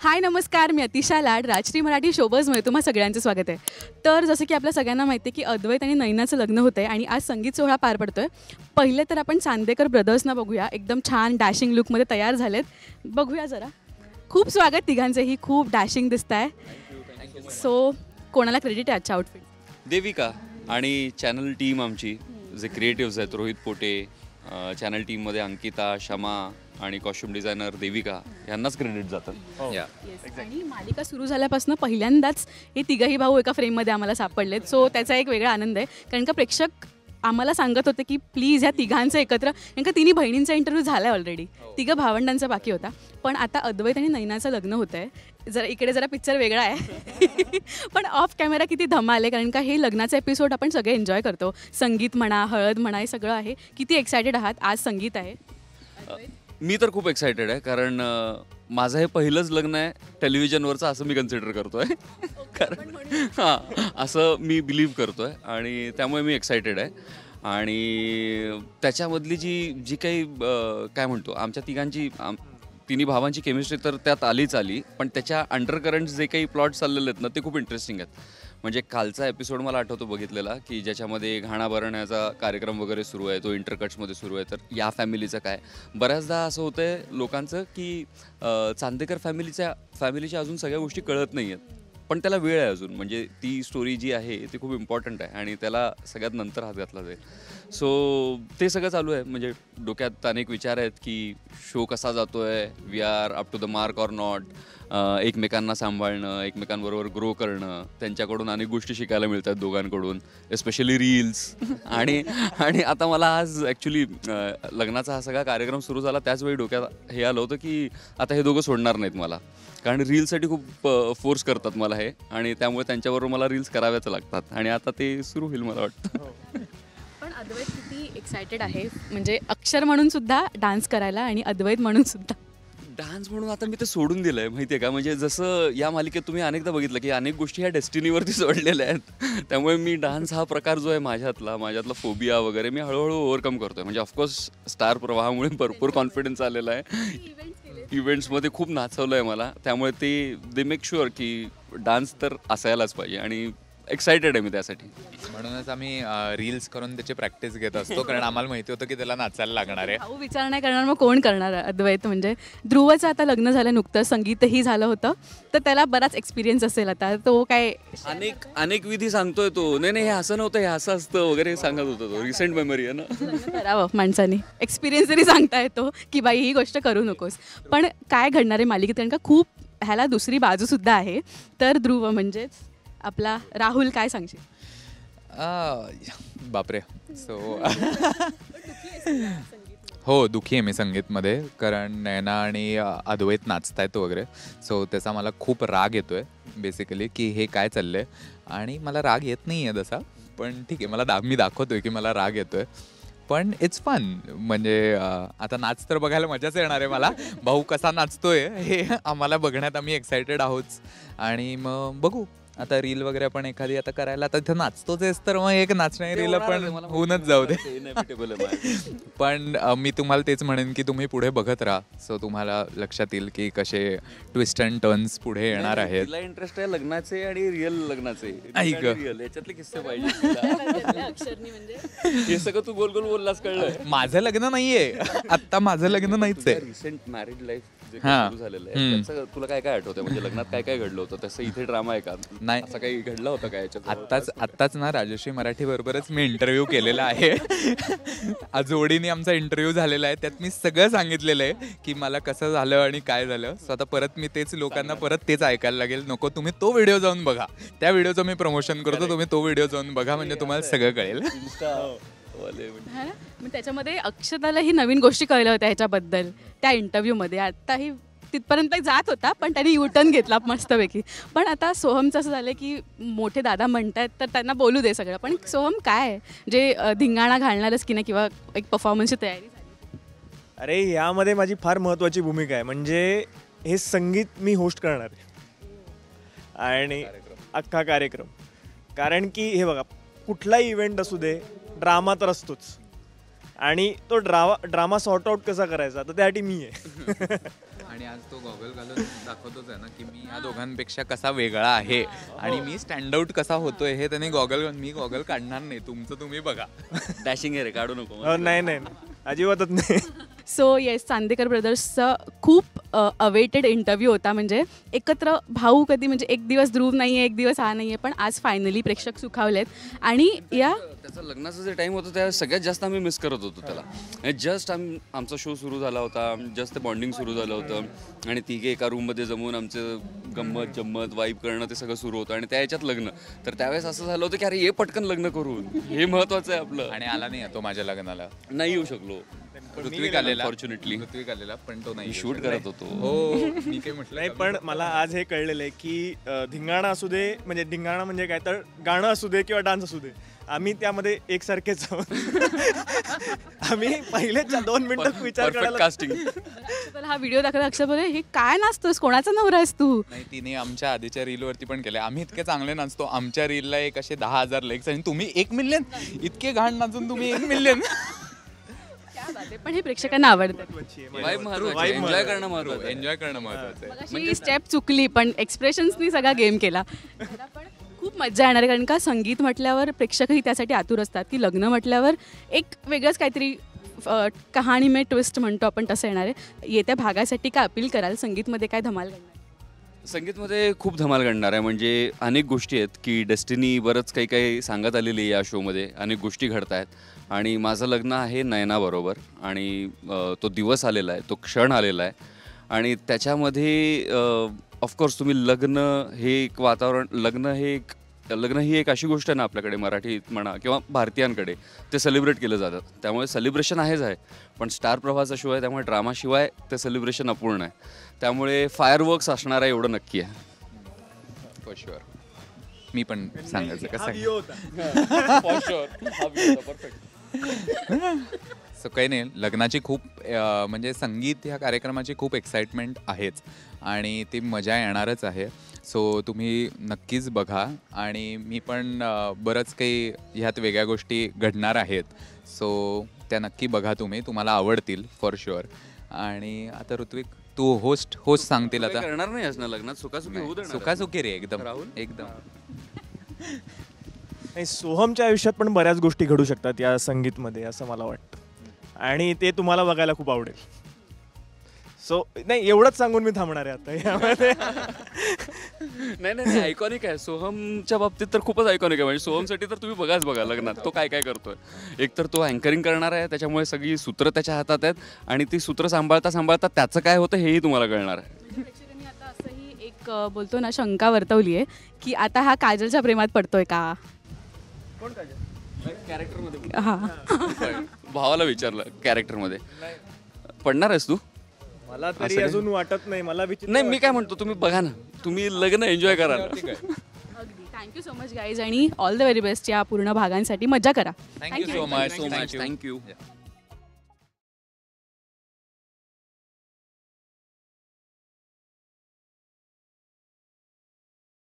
हाय नमस्कार, मी अतिशा लाड. राजश्री मराठी शोबजमध्ये तुम्हा सगळ्यांचं स्वागत आहे. तर जसं की आपल्या सगळ्यांना माहिती आहे की अद्वैत आणि नैनाचं लग्न होतं आहे आणि आज संगीत सोहळा पार पडतो आहे. पहिले तर आपण चांदेकर ब्रदर्सना बघूया. एकदम छान डॅशिंग लुकमध्ये तयार झालेत. बघूया जरा. खूप स्वागत तिघांचंही. खूप डॅशिंग दिसत आहे. सो कोणाला क्रेडिट आहे आजच्या आउटफिट? देविका आणि चॅनल टीम आमची जे क्रिएटिव्स आहेत, रोहित पोटे, चॅनल टीममध्ये अंकिता, शमा आणि कॉस्ट्युम डिझायनर देविका यांनाच क्रेडिट जातं. आणि मालिका सुरू झाल्यापासून पहिल्यांदाच हे तिघही भाऊ एका फ्रेममध्ये आम्हाला सापडलेत. सो त्याचा एक वेगळा आनंद आहे, कारण का प्रेक्षक आम्हाला सांगत होते की प्लीज ह्या तिघांचं एकत्र, कारण का तिन्ही बहिणींचा इंटरव्ह्यू झाला आहे ऑलरेडी. तिघं भावंडांचा बाकी होता. पण आता अद्वैत आणि नैनाचं लग्न होतं आहे. जरा इकडे जरा पिक्चर वेगळा आहे पण ऑफ कॅमेरा किती धमाल आहे, कारण का हे लग्नाचं एपिसोड आपण सगळे एन्जॉय करतो. संगीत म्हणा, हळद म्हणा, हे सगळं आहे. किती एक्सायटेड आहात? आज संगीत आहे. मी तर खूप एक्सायटेड आहे, कारण माझं हे पहिलंच लग्न आहे टेलिव्हिजनवरचं असं मी कन्सिडर करतो आहे. कारण हां, असं मी बिलीव्ह करतो आहे आणि त्यामुळे मी एक्सायटेड आहे. आणि त्याच्यामधली जी काही काय म्हणतो आमच्या तिन्ही भावांची केमिस्ट्री तर त्यात आली, पण त्याच्या अंडरकरंट्स जे काही प्लॉट चाललेले आहेत ना, ते खूप इंटरेस्टिंग आहेत. म्हणजे कालचा एपिसोड मला आठवतो बघितलेला, की ज्याच्यामध्ये घाणा भरण्याचा कार्यक्रम वगैरे सुरू आहे, तो इंटरकट्समध्ये सुरू आहे. तर या फॅमिलीचं काय, बऱ्याचदा असं होतं आहे लोकांचं की चांदेकर फॅमिलीच्या अजून सगळ्या गोष्टी कळत नाही आहेत, पण त्याला वेळ आहे अजून. म्हणजे ती स्टोरी जी आहे ती खूप इम्पॉर्टंट आहे आणि त्याला सगळ्यात नंतर हात घातला जाईल. सो ते सगळं चालू आहे. म्हणजे डोक्यात अनेक विचार आहेत की शो कसा जातो आहे, we are up to the mark or not. एकमेकांना सांभाळणं, एकमेकांबरोबर ग्रो करणं, त्यांच्याकडून अनेक गोष्टी शिकायला मिळतात दोघांकडून, एस्पेशली रील्स. आणि आता मला आज ॲक्च्युली लग्नाचा हा सगळा कार्यक्रम सुरू झाला त्याचवेळी डोक्यात हे आलं होतं की आता हे दोघं सोडणार नाहीत मला, कारण रील्ससाठी खूप फोर्स करतात मला हे, आणि त्यामुळे त्यांच्याबरोबर मला रील्स कराव्याच लागतात. आणि आता ते सुरू होईल मला वाटतं. पण अद्वैत किती एक्सायटेड आहे, म्हणजे अक्षर म्हणून सुद्धा डान्स करायला आणि अद्वैत म्हणून सुद्धा डान्स म्हणून आता मी ते सोडून दिलं आहे, माहिती आहे का. म्हणजे जसं या मालिकेत तुम्ही अनेकदा बघितलं की अनेक गोष्टी ह्या डेस्टिनीवरती सोडलेल्या आहेत. त्यामुळे मी डान्स हा प्रकार जो आहे माझ्यातला फोबिया वगैरे मी हळूहळू ओव्हरकम करतो आहे. म्हणजे ऑफकोर्स स्टार प्रवाहामुळे भरपूर कॉन्फिडन्स आलेला आहे. इव्हेंट्समध्ये खूप नाचवलं आहे मला, त्यामुळे दे मेक शुअर की डान्स तर असायलाच पाहिजे आणि एक्सायटेड आहे मी त्यासाठी. म्हणूनच आम्ही रील्स करून त्याची प्रॅक्टिस घेत असतो, कारण आम्हाला माहिती होतं की त्याला नाचायला लागणार आहे. भाऊ विचार नाही करणार, मग कोण करणार? अद्वैत म्हणजे ध्रुवचं आता लग्न झालं नुकतं, संगीतही झालं होतं, तर त्याला बराच एक्सपिरियन्स असेल आता. तो काय अनेक विधी सांगतोय तो, नाही हे असं नव्हतं, हे असं असतं वगैरे सांगत होता तो. रिसेंट मेमरी आहे ना. करावं माणसाने, एक्सपिरियन्स जरी सांगता येतो की बाई ही गोष्ट करू नकोस. पण काय घडणार आहे मालिकेत, कारण का खूप ह्याला दुसरी बाजूसुद्धा आहे. तर ध्रुव म्हणजेच आपला राहुल, काय सांगशील? बापरे. हो, दुःखी आहे मी संगीतमध्ये, कारण नैना आणि अद्वैत नाचतायत वगैरे. सो त्याचा मला खूप राग येतो आहे बेसिकली, की हे काय चाललं आहे. आणि मला राग येत नाही आहे तसा, पण ठीक आहे, मी दाखवतो आहे की मला राग येतो आहे. पण इट्स फन. म्हणजे आता नाच तर बघायला मजाच येणार आहे मला. भाऊ कसा नाचतोय हे आम्हाला बघण्यात आम्ही एक्सायटेड आहोत. आणि मग बघू आता रील वगैरे आपण एखादी आता करायला, आता इथं नाचतोच आहेस तर मग एक नाचणारी रील आपण होऊनच जाऊ दे. पण मी तुम्हाला तेच म्हणेन की तुम्ही पुढे बघत राहा. सो तुम्हाला लक्षात येईल की कसे ट्विस्ट अँड टर्न्स पुढे येणार आहेत. तिला इंटरेस्ट आहे लग्नाचे आणि रिअल लग्नाचे, याच्यातले किस्से पाहिजे. हे सगळं तू गोल गोल बोललास, कळलं. माझं लग्न नाहीये आत्ता, माझं लग्न नाहीच आहे. रिसेंट मॅरिड लाईफ जे सुरू झालेलं आहे त्याचं तुला काय काय आठवतं? म्हणजे लग्नात काय काय घडलं होतं? तसं इथे ड्रामा आहे का? नाही, असं काही घडलं होतं का याच्यात? आत्ताच ना राजश्री मराठी बरोबरच मी इंटरव्ह्यू केलेला आहे. जोडीने आमचा इंटरव्ह्यू झालेला आहे, त्यात मी सगळं सांगितलेलं आहे की मला कसं झालं आणि काय झालं. सो आता परत मी तेच लोकांना तेच ऐकायला लागेल. नको, तुम्ही तो व्हिडिओ जाऊन बघा. त्या व्हिडिओचं मी प्रमोशन करतो, तुम्ही तो व्हिडिओ जाऊन बघा, म्हणजे तुम्हाला सगळं कळेल. मग त्याच्यामध्ये अक्षताला ही नवीन गोष्टी कळल्या होत्या ह्याच्याबद्दल त्या इंटरव्ह्यूमध्ये. आत्ताही तिथपर्यंत जात होता, पण त्यांनी युटर्न घेतला मस्तपैकी. पण आता सोहमचं असं झालं की मोठे दादा म्हणतात तर त्यांना बोलू दे सगळं. पण सोहम काय जे धिंगाणा घालणारच की नाही, किंवा एक परफॉर्मन्सची तयारी झाली? अरे यामध्ये माझी फार महत्त्वाची भूमिका आहे. म्हणजे हे संगीत मी होस्ट करणार आहे आणि अख्खा कार्यक्रम. कारण की हे बघा, कुठलाही इव्हेंट असू दे, ड्रामा तर असतोच. आणि तो ड्रामा सॉर्ट आउट कसा करायचा तर त्यासाठी मी आहे. आणि आज तो गॉगल घालून दाखवतोच आहे ना की मी या दोघांपेक्षा कसा वेगळा आहे आणि मी स्टँड आउट कसा होतोय हे त्यांनी गॉगल, मी गॉगल काढणार नाही, तुमचं तुम्ही बघा. डॅशिंग आहे रे, काढू नको. नाही नाही नाही, अजिबातच नाही. सो येस, चांदेकर ब्रदर्सचा खूप अवेटेड इंटरव्ह्यू होता. म्हणजे एकत्र भाऊ कधी, म्हणजे एक दिवस ध्रुव नाही आहे, एक दिवस हा नाही आहे, पण आज फायनली प्रेक्षक सुखावलेत. आणि या त्याचा लग्नाचा जे टाइम होता त्या सगळ्यात जास्त आम्ही मिस करत होतो त्याला. जस्ट आमचा शो सुरू झाला होता, जस्ट ते बॉन्डिंग सुरू झालं होतं आणि तिघे एका रूममध्ये जमून आमचं गंमत जम्मत वाईब करणं ते सगळं सुरू होतं आणि त्या याच्यात लग्न. तर त्यावेळेस असं झालं होतं की अरे हे पटकन लग्न करून, हे महत्त्वाचं आहे आपलं. आणि आला नाही तो माझ्या लग्नाला, नाही येऊ शकलो. ऋत्विक आलेला, फॉर्च्युनेटली ऋत्विक आलेला, पण तो नाही शूट करत होतो. हो मी काय म्हटलं नाही, पण मला आज हे कळलेलं आहे की धिंगाणा असू दे, म्हणजे धिंगाणा म्हणजे काय तर गाणं असू दे किंवा डान्स असू दे, आम्ही त्यामध्ये एकसारखेच आहोत. आम्ही पहिले 2 मिनिटं विचार परफेक्ट करायला. कास्टिंग. अक्षताला हा व्हिडिओ दाखवला, अक्षय बोले हे काय नाचतोस, कोणाचा नवरा आहेस तू? नाही, तिने आमच्या आधीच्या रीलवरती पण केले, आम्ही इतके चांगले नाचतो, आमच्या रीलला एक असे 10,000 लाईक्स आणि तुम्ही 1 मिलियन, इतके घाण नाचून तुम्ही 1 मिलियन. पण हे प्रेक्षकांना आवडतं. वाईब महत्वाची, एन्जॉय करणं महत्वाचं आहे. एन्जॉय करणं महत्वाचं आहे. मगाशी स्टेप चुकली, पण एक्सप्रेशन्सनी सगळा गेम केला. पण खूप मजा येणार आहे, कारण का संगीत म्हटल्यावर प्रेक्षकही त्यासाठी आतुर असतात की लग्न म्हटल्यावर एक वेगळंच काहीतरी कहाणी में ट्विस्ट म्हणतो आपण, तसं येणार आहे. येत्या भागासाठी काय अपील कराल? संगीतमध्ये काय धमाल करणार? संगीतमध्ये खूप धमाल घडणार आहे. म्हणजे अनेक गोष्टी आहेत की डेस्टिनी बरंच काही काही सांगत आलेली आहे या शोमध्ये. अनेक गोष्टी घडत आहेत आणि माझं लग्न आहे नयनाबरोबर आणि तो दिवस आलेला आहे, तो क्षण आलेला आहे आणि त्याच्यामध्ये ऑफकोर्स तुम्ही लग्न हे एक वातावरण, लग्न ही एक अशी गोष्ट आहे ना आपल्याकडे मराठीत म्हणा किंवा भारतीयांकडे, ते सेलिब्रेट केलं जातं. त्यामुळे सेलिब्रेशन आहेच आहे, पण स्टार प्रवाहाचा शो आहे त्यामुळे ड्रामाशिवाय ते सेलिब्रेशन अपूर्ण आहे. त्यामुळे फायरवर्क्स असणार आहे एवढं नक्की आहे. For sure. मी पण सांगायचं हा कसं व्हिडिओ होता. For sure. सो काही नाही, लग्नाची खूप म्हणजे संगीत ह्या कार्यक्रमाची खूप एक्साइटमेंट आहेच आणि ती मजा येणारच आहे. सो तुम्ही नक्कीच बघा आणि मी पण बरंच काही ह्यात वेगळ्या गोष्टी घडणार आहेत. सो त्या नक्की बघा तुम्ही, तुम्हाला आवडतील फॉर शुअर. आणि आता ऋत्विक तू होस्ट सांगतील आता. करणार नाही असणार लग्नात, सुखासुखी होऊ देणार. सुखासुखी रे, एकदम राहुल? एकदम. नाही, सोहमच्या आयुष्यात पण बऱ्याच गोष्टी घडू शकतात या संगीतमध्ये, असं मला वाटतं आणि ते तुम्हाला बघायला खूप आवडेल. सो नाही, एवढंच सांगून मी थांबणार आहे आता यामध्ये. नाही आयकॉनिक आहे. सोहमच्या बाबतीत तर खूपच आयकॉनिक आहे. म्हणजे सोहमसाठी तर तुम्ही बघा लग्नात तो काय काय करतोय. एक तर तो अँकरिंग करणार आहे, त्याच्यामुळे सगळी सूत्र त्याच्या हातात आहेत आणि ती सूत्र सांभाळता त्याचं काय होतं हेही तुम्हाला कळणार आहे. प्रेक्षकांनी आता असंही एक बोलतो ना शंका वर्तवली आहे की आता हा काजलच्या प्रेमात पडतोय का? कोण काजल? कॅरेक्टरमध्ये हां, भावाला विचारलं, कॅरेक्टरमध्ये पडणार आहेस तू? मला तरी अजून वाटत नाही. मला नाही, मी काय म्हणतो तुम्ही बघा ना, तुम्ही लग्न एन्जॉय करा. अगदी. थँक्यू सो मच गाईज आणि ऑल द व्हेरी बेस्ट या पूर्ण भागांसाठी. मजा करा. Thank you so much. थँक्यू.